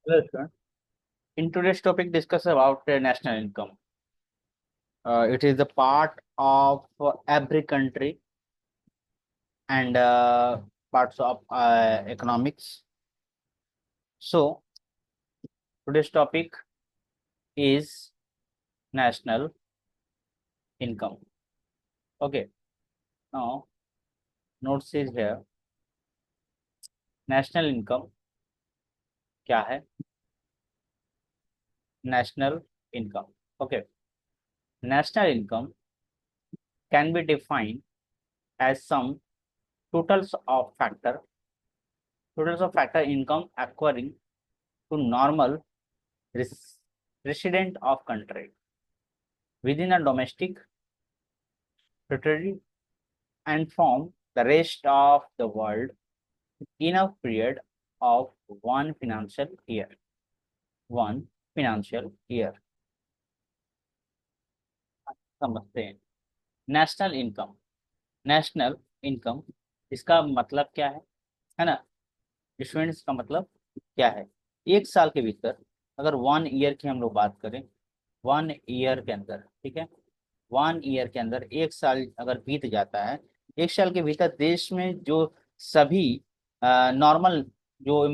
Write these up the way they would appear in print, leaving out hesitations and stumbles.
Hello, sir. In today's topic, discuss about national income. It is the part of every country and parts of economics. So today's topic is national income. Okay. Now notes is here. National income क्या है? National income. Okay. National income can be defined as some totals of factor income acquiring to normal res- resident of country within a domestic territory and from the rest of the world in a period of one financial year. One financial year. समझते हैं national income. National income इसका मतलब क्या है ना students? का मतलब क्या है? एक साल के भीतर, अगर 1 ईयर की हम लोग बात करें, 1 ईयर के अंदर, ठीक है, 1 ईयर के अंदर, एक साल अगर बीत जाता है, एक साल के भीतर देश में जो सभी नॉर्मल जो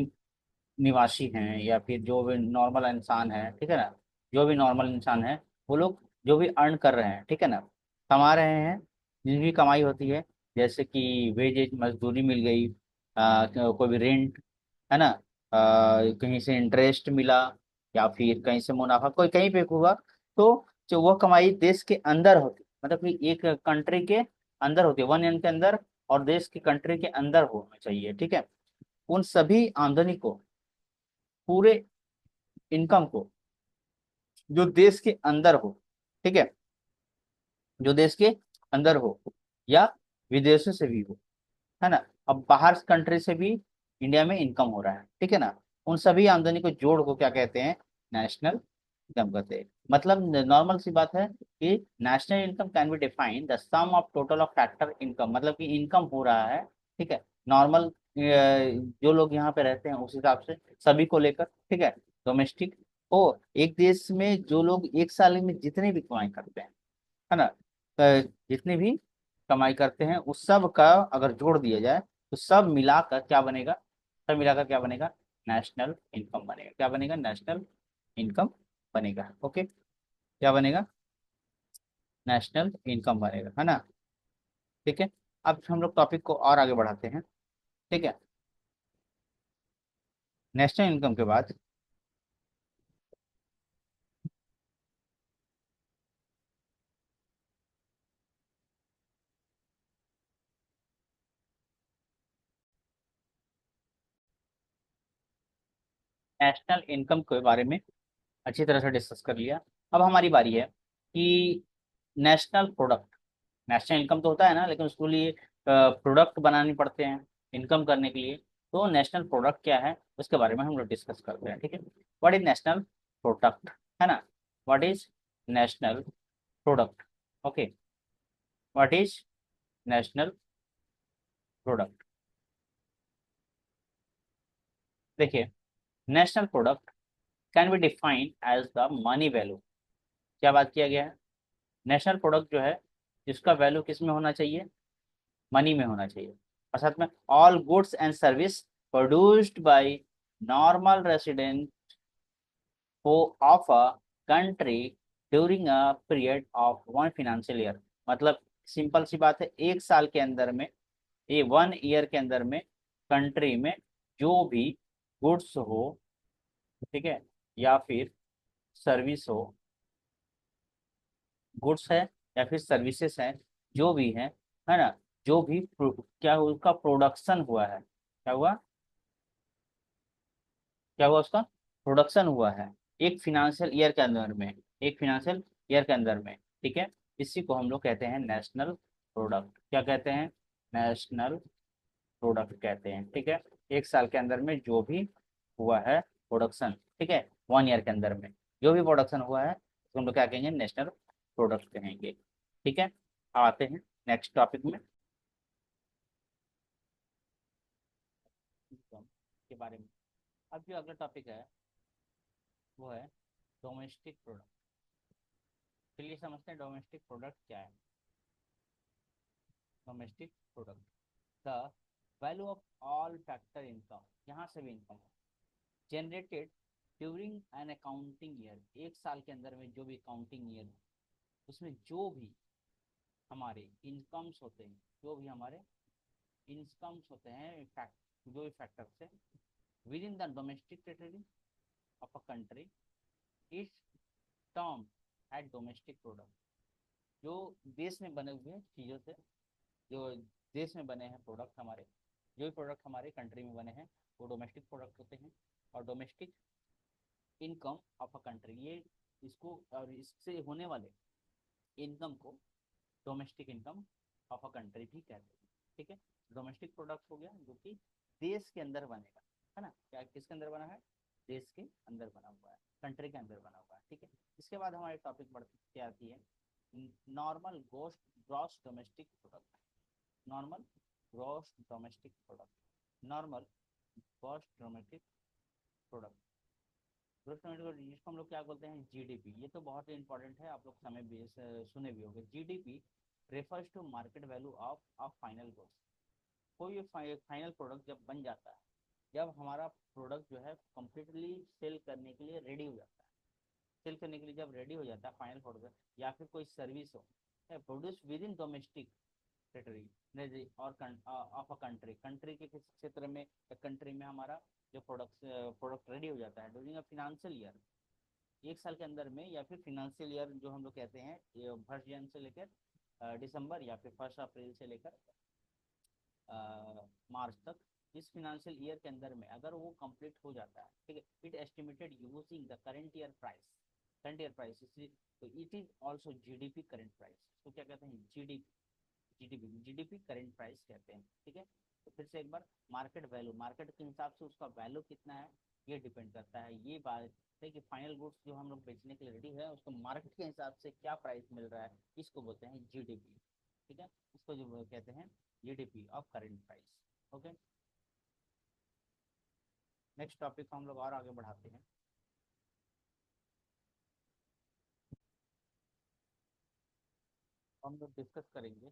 निवासी हैं या फिर जो भी नॉर्मल इंसान है, ठीक है ना, जो भी नॉर्मल इंसान है, वो लोग जो भी अर्न कर रहे हैं, ठीक है ना, कमा रहे हैं, जिनकी कमाई होती है, जैसे कि वेजेज मजदूरी मिल गई, कोई भी रेंट, है ना, कहीं से इंटरेस्ट मिला या फिर कहीं से मुनाफा कोई कहीं पे हुआ, तो जो वह कमाई देश के अंदर होती, मतलब कि एक कंट्री के अंदर होती है, 1 ईयर के अंदर, और देश की कंट्री के अंदर होना चाहिए, ठीक है। उन सभी आमदनी को, पूरे इनकम को, जो देश के अंदर हो, ठीक है, जो देश के अंदर हो या विदेशों से भी हो, है ना, अब बाहर कंट्री से भी इंडिया में इनकम हो रहा है, ठीक है ना, उन सभी आमदनी को जोड़ को क्या कहते हैं? नेशनल इनकम कहते हैं। मतलब नॉर्मल सी बात है कि national income can be defined the sum of total of factor income, मतलब कि इनकम हो रहा है, ठीक है, नॉर्मल जो लोग यहाँ पे रहते हैं उस हिसाब से सभी को लेकर, ठीक है, डोमेस्टिक, और एक देश में जो लोग एक साल में जितने भी कमाई करते हैं, है ना, जितनी भी कमाई करते हैं उस सब का अगर जोड़ दिया जाए तो सब मिलाकर क्या बनेगा? सब मिलाकर क्या बनेगा? नेशनल इनकम बनेगा। क्या बनेगा? नेशनल इनकम बनेगा। ओके, क्या बनेगा? नेशनल इनकम बनेगा, है ना। ठीक है, अब हम लोग टॉपिक को और आगे बढ़ाते हैं, ठीक है। नेशनल इनकम के बाद नेशनल इनकम के बारे में अच्छी तरह से डिस्कस कर लिया। अब हमारी बारी है कि नेशनल प्रोडक्ट, नेशनल इनकम तो होता है ना, लेकिन उसके लिए प्रोडक्ट बनाने पड़ते हैं इनकम करने के लिए। तो नेशनल प्रोडक्ट क्या है उसके बारे में हम लोग डिस्कस करते हैं, ठीक है। व्हाट इज नेशनल प्रोडक्ट, है ना, what is national product? Okay, what is national product? देखिए, national product can be defined as the money value. क्या बात किया गया है? नेशनल प्रोडक्ट जो है, जिसका वैल्यू किस में होना चाहिए? मनी में होना चाहिए। और साथ में all goods and service produced by normal resident of a country during a period of one financial year. मतलब सिंपल सी बात है, एक साल के अंदर में, ये 1 ईयर के अंदर में कंट्री में जो भी गुड्स हो, ठीक है, या फिर सर्विस हो, गुड्स है या फिर सर्विसेज है, जो भी है ना, जो भी क्या हुआ, उसका प्रोडक्शन हुआ है, क्या हुआ, क्या हुआ, उसका प्रोडक्शन हुआ है एक फिनेंशियल ईयर के अंदर में, एक फिनेंशियल ईयर के अंदर में, ठीक है, इसी को हम लोग कहते हैं नेशनल प्रोडक्ट। क्या कहते हैं? नेशनल प्रोडक्ट कहते हैं, ठीक है। एक साल के अंदर में जो भी हुआ है प्रोडक्शन, ठीक है, 1 ईयर के अंदर में जो भी प्रोडक्शन हुआ है तो हम लोग क्या कहेंगे? नेशनल प्रोडक्ट कहेंगे, ठीक है। अब आते हैं नेक्स्ट टॉपिक में, income के बारे में। अब जो अगला टॉपिक है वो है डोमेस्टिक प्रोडक्ट। चलिए समझते हैं डोमेस्टिक प्रोडक्ट क्या है। Domestic product, the value of all factor income, यहाँ से भी income generated during an accounting year, एक साल के अंदर में जो भी अकाउंटिंग ईयर उसमें जो भी हमारे इनकम्स होते हैं, जो भी हमारे इनकम्स होते हैं फैक्ट जो भी फैक्टर से within the domestic territory of a country is termed domestic product. जो देश में बने हुए चीज़ों से, जो देश में बने हैं प्रोडक्ट हमारे, जो भी प्रोडक्ट हमारे कंट्री में बने हैं वो डोमेस्टिक प्रोडक्ट होते हैं। और domestic income of a country, ये इसको और इससे होने वाले इनकम को domestic income of a country भी कहते हैं। ठीक है, डोमेस्टिक प्रोडक्ट हो गया जो कि देश के अंदर बनेगा, है ना। क्या किसके अंदर बना है? देश के अंदर बना हुआ है, कंट्री के अंदर बना हुआ है। ठीक है, इसके बाद हमारी टॉपिक बढ़ती क्या आती है? Normal gross domestic product. Normal gross domestic product, normal gross domestic product, gross domestic product जिसको हम लोग क्या बोलते हैं? जीडीपी। ये तो बहुत ही इंपॉर्टेंट है, आप लोग समय भी सुने भी होंगे। GDP refers to market value of final goods. कोई फाइनल प्रोडक्ट जब बन जाता है, जब हमारा प्रोडक्ट जो है कम्प्लीटली सेल करने के लिए रेडी हो जाता है, सेल करने के लिए जब रेडी हो जाता है फाइनल प्रोडक्ट, या फिर कोई सर्विस हो produce with in domestic territory और ऑफ अ कंट्री, कंट्री के किस क्षेत्र में, कंट्री में हमारा जो प्रोडक्ट रेडी हो जाता है ड्यूरिंग अ फिनेंशियल ईयर, एक साल के अंदर में, या फिर फिनेंशियल ईयर जो हम लोग कहते हैं, फर्स्ट जन से लेकर दिसंबर, या फिर 1 अप्रैल से लेकर मार्च तक, इस फिनेंशियल ईयर के अंदर में अगर वो कंप्लीट हो जाता है, ठीक है, it estimated using the current year price, current year price, तो it is also GDP current price. तो क्या कहते हैं? जीडीपी करंट प्राइस कहते हैं। ठीक है, तो फिर से एक बार, मार्केट वैल्यू, मार्केट के हिसाब से उसका वैल्यू कितना है ये डिपेंड करता है। ये बात है कि फाइनल गुड्स जो हम लोग बेचने के लिए रेडी है उसको मार्केट के हिसाब से क्या प्राइस मिल रहा है, इसको बोलते हैं जीडीपी। ठीक है, इसको जो कहते हैं GDP of current price. Okay, next topic को हम लोग और आगे बढ़ाते हैं। हम लोग डिस्कस करेंगे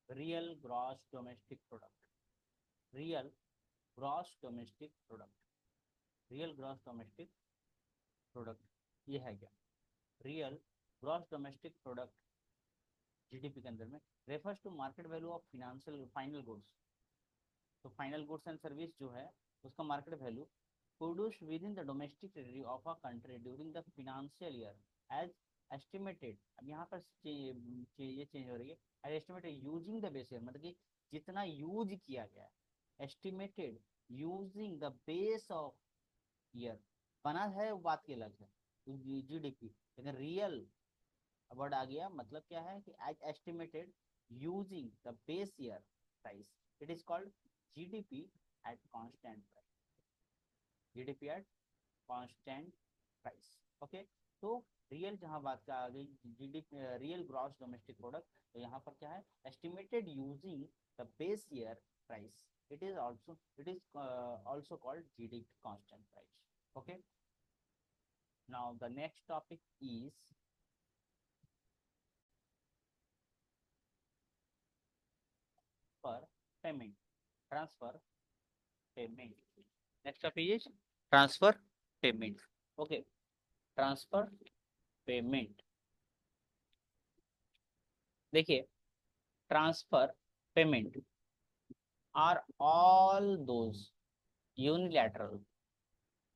real gross domestic product. Real gross domestic product, real gross domestic product ये है क्या? Real gross domestic product GDP के अंदर में refers to market value of financial final goods. तो फाइनल गुड्स एंड सर्विस जो है उसका market value produce within the domestic territory of a country during the financial year as estimated. अब यहाँ पर ये चेंज हो रही है, as estimated using the base year, मतलब कि जितना यूज किया गया है, estimated using the base of year, बना है वो बात की अलग है जीडीपी, लेकिन रियल वर्ड आ गया, मतलब क्या है कि as estimated using the base year price, it is called GDP at constant price, GDP at constant price. Okay, तो रियल जहां बात का आ गई GDP, real gross domestic product, तो यहाँ पर क्या है? Estimated using the base year price, it is also called GDP constant price. Okay, now the next topic is पर payment, transfer payment. Next topic is transfer payment. Okay, transfer payment, देखिए, transfer payment are all those unilateral,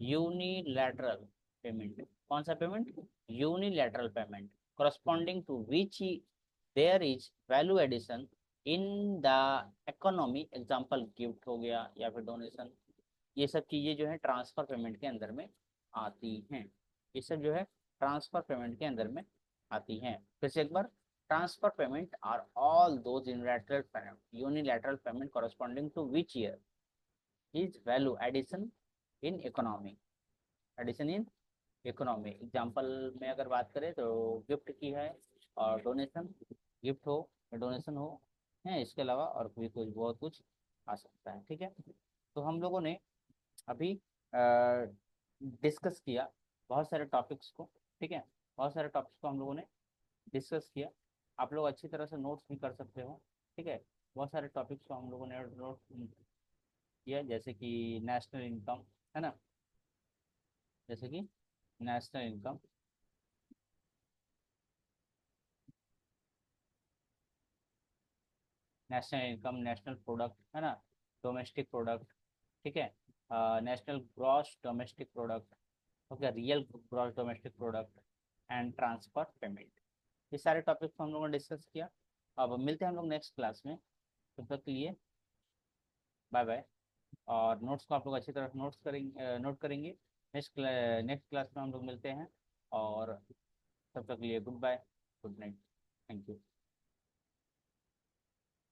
unilateral payment. कौन सा payment? Unilateral payment corresponding to which there is value addition in the economy, example gift हो गया या फिर donation, ये सब चीजें जो है ट्रांसफर पेमेंट के अंदर में आती हैं। ये सब जो है ट्रांसफर पेमेंट के अंदर में आती हैं। फिर से एक बार, transfer payment are all those unilateral payment corresponding to which year is value addition in economy, addition in economy. Example में अगर बात करें तो गिफ्ट की है, और डोनेशन, गिफ्ट हो या डोनेशन हो, है, इसके अलावा और भी कुछ बहुत कुछ आ सकता है। ठीक है, तो हम लोगों ने अभी डिस्कस किया बहुत सारे टॉपिक्स को, ठीक है, बहुत सारे टॉपिक्स को हम लोगों ने डिस्कस किया। आप लोग अच्छी तरह से नोट्स भी कर सकते हो, ठीक है। बहुत सारे टॉपिक्स को हम लोगों ने नोट किया, जैसे कि नेशनल इनकम, है ना, जैसे कि national income, national income, national product, है ना, डोमेस्टिक प्रोडक्ट, ठीक है, national gross domestic product, okay, real gross domestic product and transfer payment. ये सारे टॉपिक को हम लोगों ने डिस्कस किया। अब मिलते हैं हम लोग नेक्स्ट क्लास में, तब तक के लिए बाय बाय। और नोट्स को आप लोग अच्छी तरह नोट्स करेंगे, नोट करेंगे। नेक्स्ट क्लास में हम लोग मिलते हैं, और तब तक के लिए good bye, good night, thank you.